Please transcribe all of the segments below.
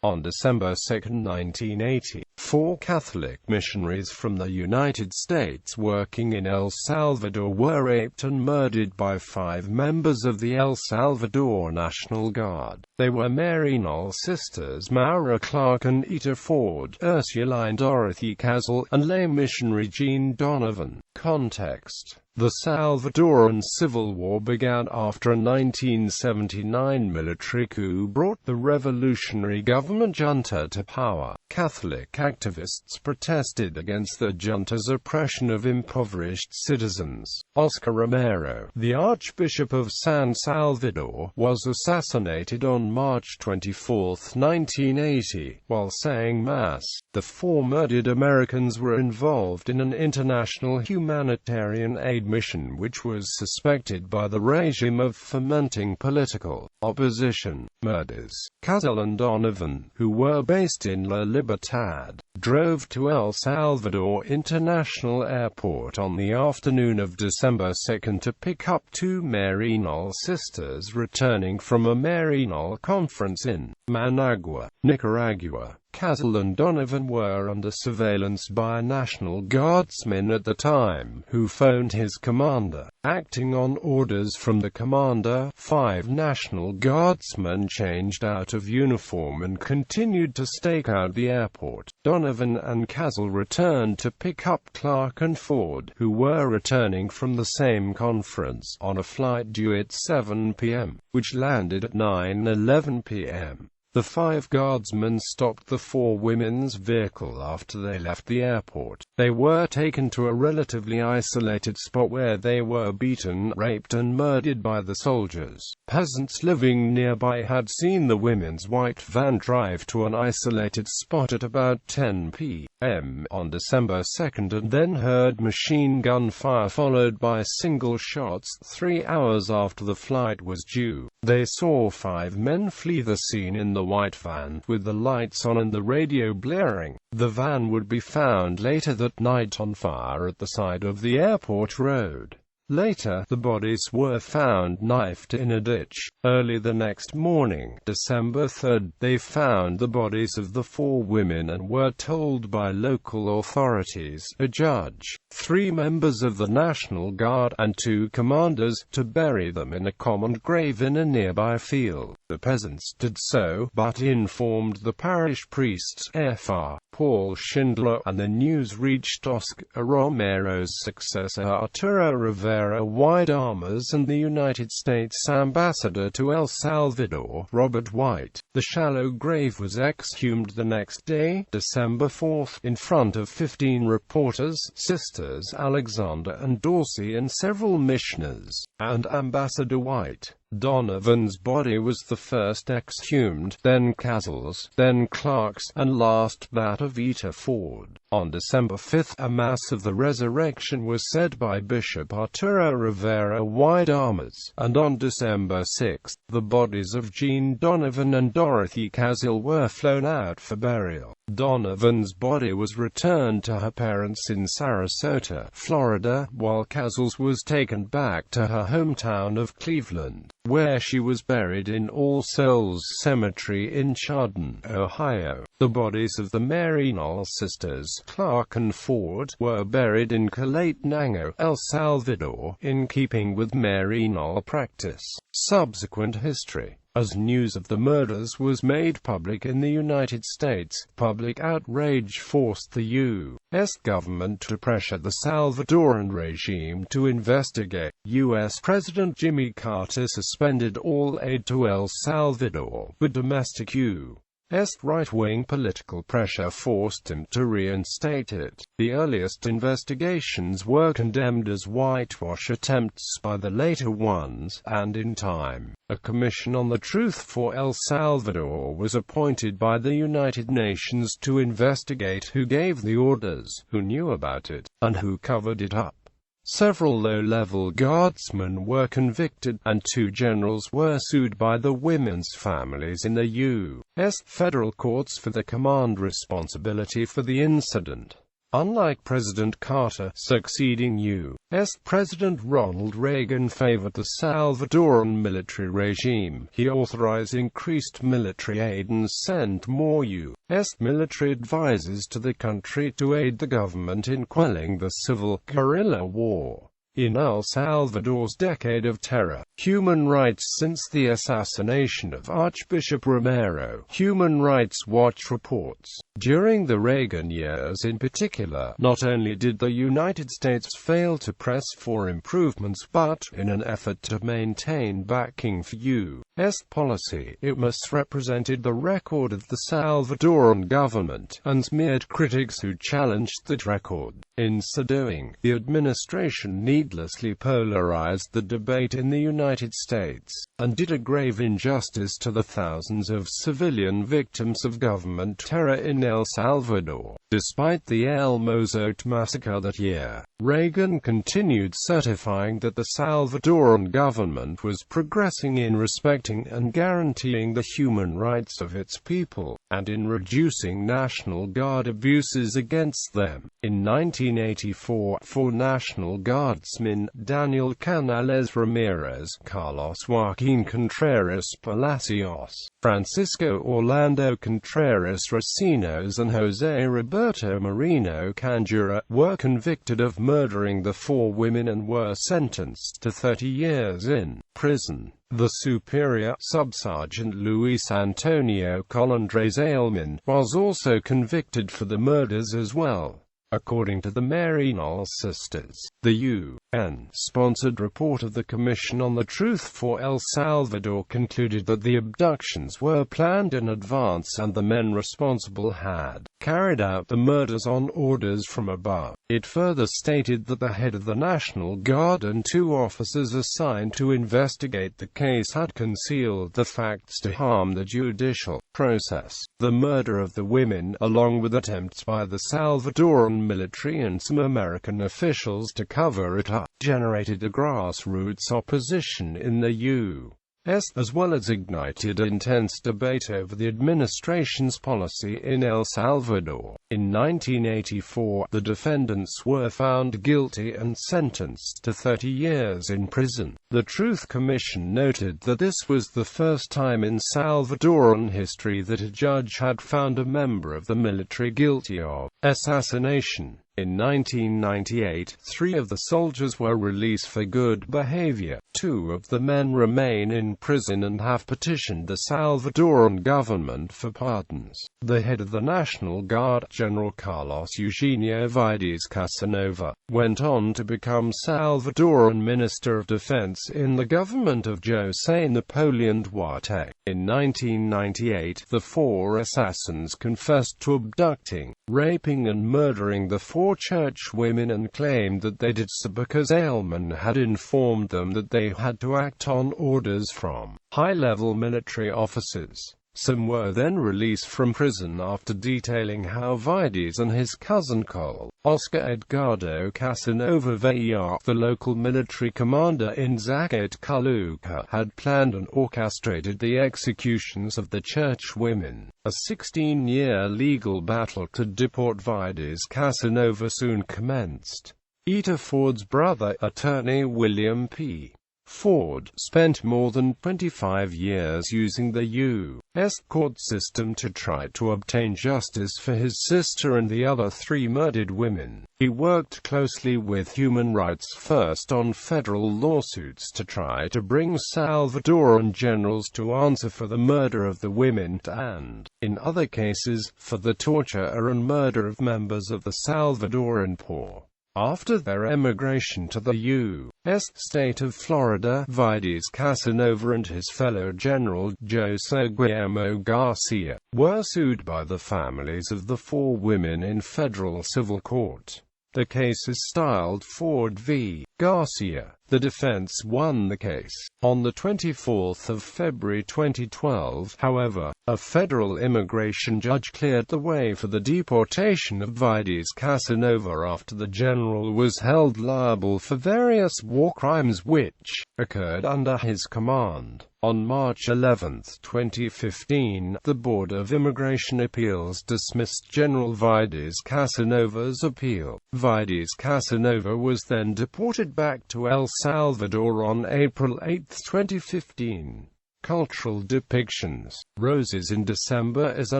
On December 2, 1980, 4 Catholic missionaries from the United States working in El Salvador were raped and murdered by 5 members of the El Salvador National Guard. They were Maryknoll sisters Maura, Clarke and Etta Ford, Ursuline Dorothy Kazel, and lay missionary Jean Donovan. Context: the Salvadoran Civil War began after a 1979 military coup brought the revolutionary government junta to power. Catholic activists protested against the junta's oppression of impoverished citizens. Oscar Romero, the Archbishop of San Salvador, was assassinated on March 24, 1980, while saying Mass. The 4 murdered Americans were involved in an international humanitarian aid mission which was suspected by the regime of fomenting political opposition. Murders. Kazel and Donovan, who were based in La Libertad, drove to El Salvador International Airport on the afternoon of December 2 to pick up 2 Maryknoll sisters returning from a Maryknoll conference in Managua, Nicaragua. Kazel and Donovan were under surveillance by a National Guardsman at the time, who phoned his commander. Acting on orders from the commander, 5 National Guardsmen changed out of uniform and continued to stake out the airport. Donovan and Kazel returned to pick up Clarke and Ford, who were returning from the same conference, on a flight due at 7 p.m., which landed at 9:11 p.m. The 5 guardsmen stopped the 4 women's vehicle after they left the airport. They were taken to a relatively isolated spot where they were beaten, raped and murdered by the soldiers. Peasants living nearby had seen the women's white van drive to an isolated spot at about 10 p.m. on December 2 and then heard machine gun fire followed by single shots 3 hours after the flight was due. They saw 5 men flee the scene in the white van, with the lights on and the radio blaring. The van would be found later that night on fire at the side of the airport road. Later, the bodies were found knifed in a ditch. Early the next morning, December 3, they found the bodies of the 4 women and were told by local authorities, a judge, 3 members of the National Guard, and 2 commanders, to bury them in a common grave in a nearby field. The peasants did so, but informed the parish priests, Fr. Paul Schindler, and the news reached Oscar Romero's successor Arturo Rivera Wide-Armers and the United States ambassador to El Salvador, Robert White. The shallow grave was exhumed the next day, December 4, in front of 15 reporters, sisters Alexander and Dorsey and several missioners, and Ambassador White. Donovan's body was the first exhumed, then Kazel's, then Clarke's, and last that of Etta Ford. On December 5, a Mass of the Resurrection was said by Bishop Arturo Rivera Wide-Armers, and on December 6, the bodies of Jean Donovan and Dorothy Kazel were flown out for burial. Donovan's body was returned to her parents in Sarasota, Florida, while Kazel's was taken back to her hometown of Cleveland, where she was buried in All Souls Cemetery in Chardon, Ohio. The bodies of the Maryknoll sisters, Clarke and Ford, were buried in Quetzaltenango, El Salvador, in keeping with Maryknoll practice. Subsequent history. As news of the murders was made public in the United States, public outrage forced the U.S. government to pressure the Salvadoran regime to investigate. U.S. President Jimmy Carter suspended all aid to El Salvador, but domestic U.S. right-wing political pressure forced him to reinstate it. The earliest investigations were condemned as whitewash attempts by the later ones, and in time, a Commission on the Truth for El Salvador was appointed by the United Nations to investigate who gave the orders, who knew about it, and who covered it up. Several low-level guardsmen were convicted, and 2 generals were sued by the women's families in the U.S. federal courts for the command responsibility for the incident. Unlike President Carter succeeding U.S. President Ronald Reagan favored the Salvadoran military regime. He authorized increased military aid and sent more U.S. military advisors to the country to aid the government in quelling the civil guerrilla war. In El Salvador's decade of terror, human rights since the assassination of Archbishop Romero, Human Rights Watch reports. During the Reagan years in particular, not only did the United States fail to press for improvements but, in an effort to maintain backing for U.S. policy, it misrepresented the record of the Salvadoran government, and smeared critics who challenged that record. In so doing, the administration needlessly polarized the debate in the United States, and did a grave injustice to the thousands of civilian victims of government terror in El Salvador. Despite the El Mozote massacre that year, Reagan continued certifying that the Salvadoran government was progressing in respecting and guaranteeing the human rights of its people, and in reducing National Guard abuses against them. In 1984, four National Guardsmen, Daniel Canales Ramirez, Carlos Joaquin Contreras Palacios, Francisco Orlando Contreras Racinos and Jose Roberto Moreno Canjura, were convicted of murdering the four women and were sentenced to 30 years in prison. The superior, Subsergeant Luis Antonio Colondres Ailman, was also convicted for the murders as well. According to the Maryknoll sisters, the UN-sponsored report of the Commission on the Truth for El Salvador concluded that the abductions were planned in advance and the men responsible had carried out the murders on orders from above. It further stated that the head of the National Guard and two officers assigned to investigate the case had concealed the facts to harm the judicial process. The murder of the women, along with attempts by the Salvadoran military and some American officials to cover it up, generated a grassroots opposition in the U.S. as well as ignited intense debate over the administration's policy in El Salvador. In 1984, the defendants were found guilty and sentenced to 30 years in prison. The Truth Commission noted that this was the first time in Salvadoran history that a judge had found a member of the military guilty of assassination. In 1998, 3 of the soldiers were released for good behavior. 2 of the men remain in prison and have petitioned the Salvadoran government for pardons. The head of the National Guard, General Carlos Eugenio Vides Casanova, went on to become Salvadoran Minister of Defense in the government of José Napoleón Duarte. In 1998, the 4 assassins confessed to abducting, raping and murdering the 4 church women and claimed that they did so because Ailman had informed them that they had to act on orders from high-level military officers. Some were then released from prison after detailing how Vides and his cousin Col. Oscar Edgardo Casanova Veillar, the local military commander in Zacatecoluca, had planned and orchestrated the executions of the church women. A 16-year legal battle to deport Vides Casanova soon commenced. Ita Ford's brother, attorney William P. Ford, spent more than 25 years using the U.S. court system to try to obtain justice for his sister and the other 3 murdered women. He worked closely with Human Rights First on federal lawsuits to try to bring Salvadoran generals to answer for the murder of the women and, in other cases, for the torture and murder of members of the Salvadoran poor. After their emigration to the U.S. state of Florida, Vides Casanova and his fellow general, José Guillermo Garcia, were sued by the families of the 4 women in federal civil court. The case is styled Ford v. Garcia. The defense won the case. On 24 February 2012, however, a federal immigration judge cleared the way for the deportation of Vides Casanova after the general was held liable for various war crimes which occurred under his command. On March 11, 2015, the Board of Immigration Appeals dismissed General Vides Casanova's appeal. Vides Casanova was then deported back to El Salvador on April 8, 2015. Cultural depictions. Roses in December is a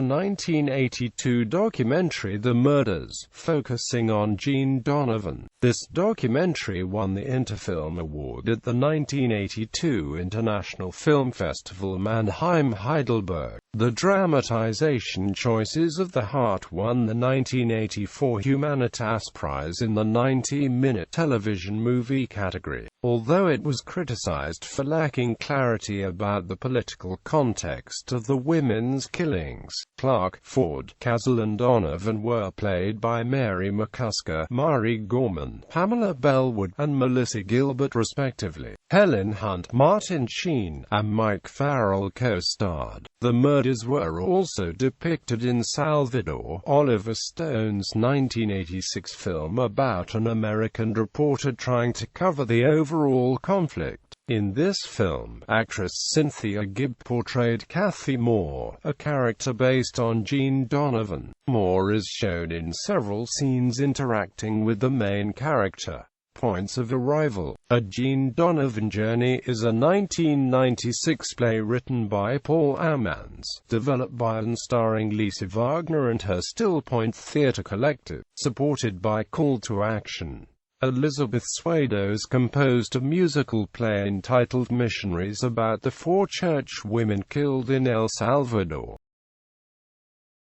1982 documentary, The Murders, focusing on Jean Donovan. This documentary won the Interfilm Award at the 1982 International Film Festival Mannheim, Heidelberg. The dramatization Choices of the Heart won the 1984 Humanitas Prize in the 90-minute television movie category. Although it was criticized for lacking clarity about the political context of the women's killings, Clarke, Ford, Kazel and Donovan were played by Mary McCusker, Mari Gorman, Pamela Bellwood, and Melissa Gilbert respectively. Helen Hunt, Martin Sheen, and Mike Farrell co-starred. The murders were also depicted in Salvador, Oliver Stone's 1986 film about an American reporter trying to cover the overall conflict. In this film, actress Cynthia Gibb portrayed Kathy Moore, a character based on Jean Donovan. Moore is shown in several scenes interacting with the main character. Points of Arrival. A Jean Donovan Journey is a 1996 play written by Paul Ammons, developed by and starring Lisa Wagner and her Still Point Theatre Collective, supported by Call to Action. Elizabeth Swados composed a musical play entitled Missionaries about the 4 church women killed in El Salvador.